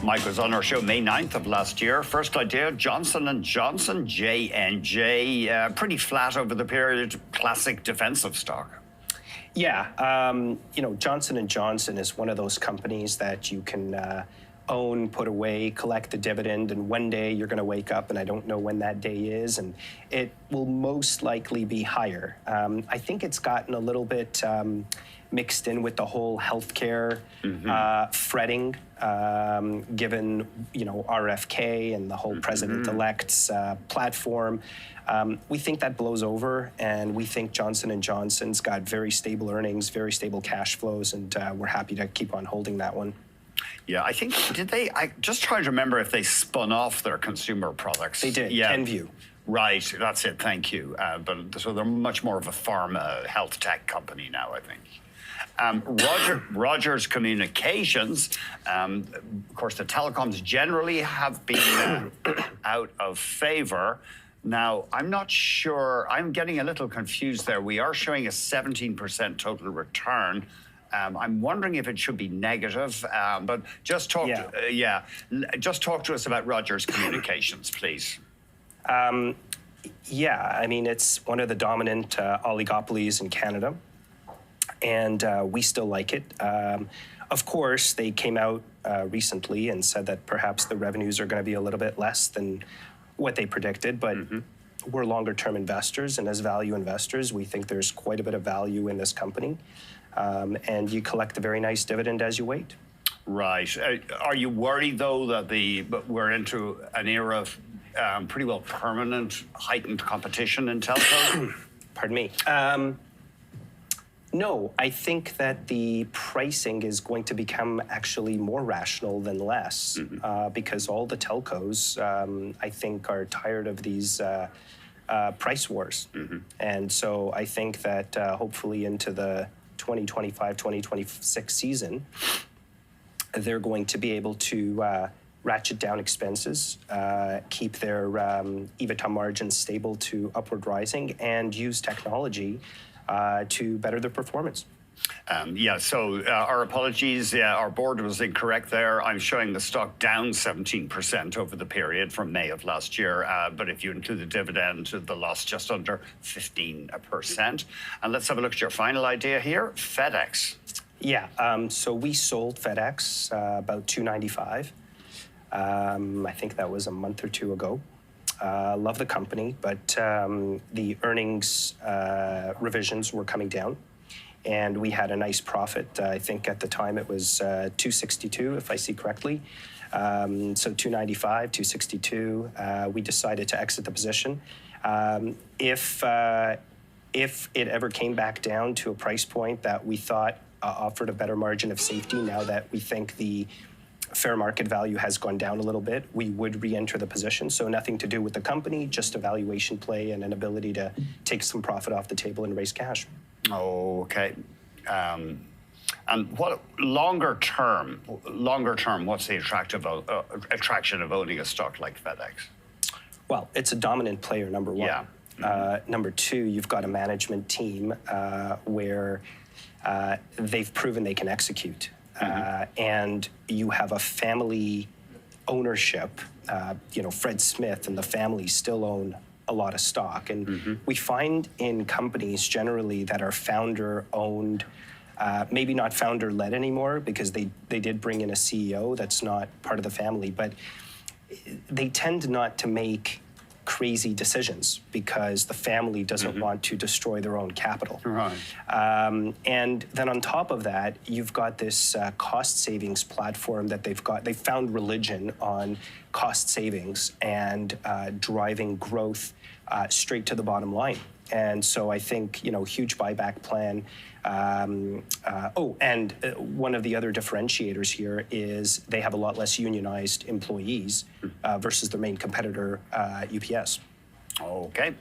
Mike was on our show May 9th of last year. First idea, Johnson&Johnson, J&J, pretty flat over the period, classic defensive stock. Yeah, Johnson&Johnson is one of those companies that you can own, put away, collect the dividend, and one day you're going to wake up, and I don't know when that day is, and it will most likely be higher. I think it's gotten a little bit mixed in with the whole healthcare fretting, given RFK and the whole president-elect's platform. We think that blows over, and we think Johnson&Johnson's got very stable earnings, very stable cash flows, and we're happy to keep on holding that one. Yeah, I think, I just trying to remember if they spun off their consumer products. They did, yeah. Kenvue. Right, that's it, thank you. So they're much more of a pharma health tech company now, I think. Rogers Communications, of course, the telecoms generally have been out of favor. Now, I'm not sure, I'm getting a little confused there. We are showing a 17% total return. I'm wondering if it should be negative, but just talk just talk to us about Rogers Communications, please. Yeah, I mean, it's one of the dominant oligopolies in Canada, and we still like it. Of course, they came out recently and said that perhaps the revenues are going to be a little bit less than what they predicted, but we're longer-term investors, and as value investors, we think there's quite a bit of value in this company, and you collect a very nice dividend as you wait. Right. Are you worried, though, that we're into an era of pretty well permanent heightened competition in telco? Pardon me. No, I think that the pricing is going to become actually more rational than less, because all the telcos, I think, are tired of these price wars. And so I think that hopefully into the 2025-2026 season, they're going to be able to ratchet down expenses, keep their EBITDA margins stable to upward rising, and use technology to better their performance. So our apologies. Our board was incorrect there. I'm showing the stock down 17% over the period from May of last year. But if you include the dividend, the loss just under 15%. And let's have a look at your final idea here, FedEx. Yeah, so we sold FedEx about $2.95. I think that was a month or two ago. Love the company, but the earnings revisions were coming down, and we had a nice profit. I think at the time it was $2.62, if I see correctly. So $2.95, $2.62. We decided to exit the position. If it ever came back down to a price point that we thought offered a better margin of safety, now that we think the fair market value has gone down a little bit, we would re-enter the position. So nothing to do with the company, just a valuation play and an ability to take some profit off the table and raise cash. Oh, okay. And what longer term, what's the attraction of owning a stock like FedEx? Well, it's a dominant player, number one. Yeah. Number two, you've got a management team where they've proven they can execute. And you have a family ownership. Fred Smith and the family still own a lot of stock. And we find in companies generally that are founder-owned, maybe not founder-led anymore, because they did bring in a CEO that's not part of the family, but they tend not to make crazy decisions because the family doesn't want to destroy their own capital. Right. And then on top of that, you've got this cost savings platform that they've got. They've found religion on cost savings and driving growth straight to the bottom line. And so I think, huge buyback plan. And one of the other differentiators here is they have a lot less unionized employees versus their main competitor, UPS. Okay.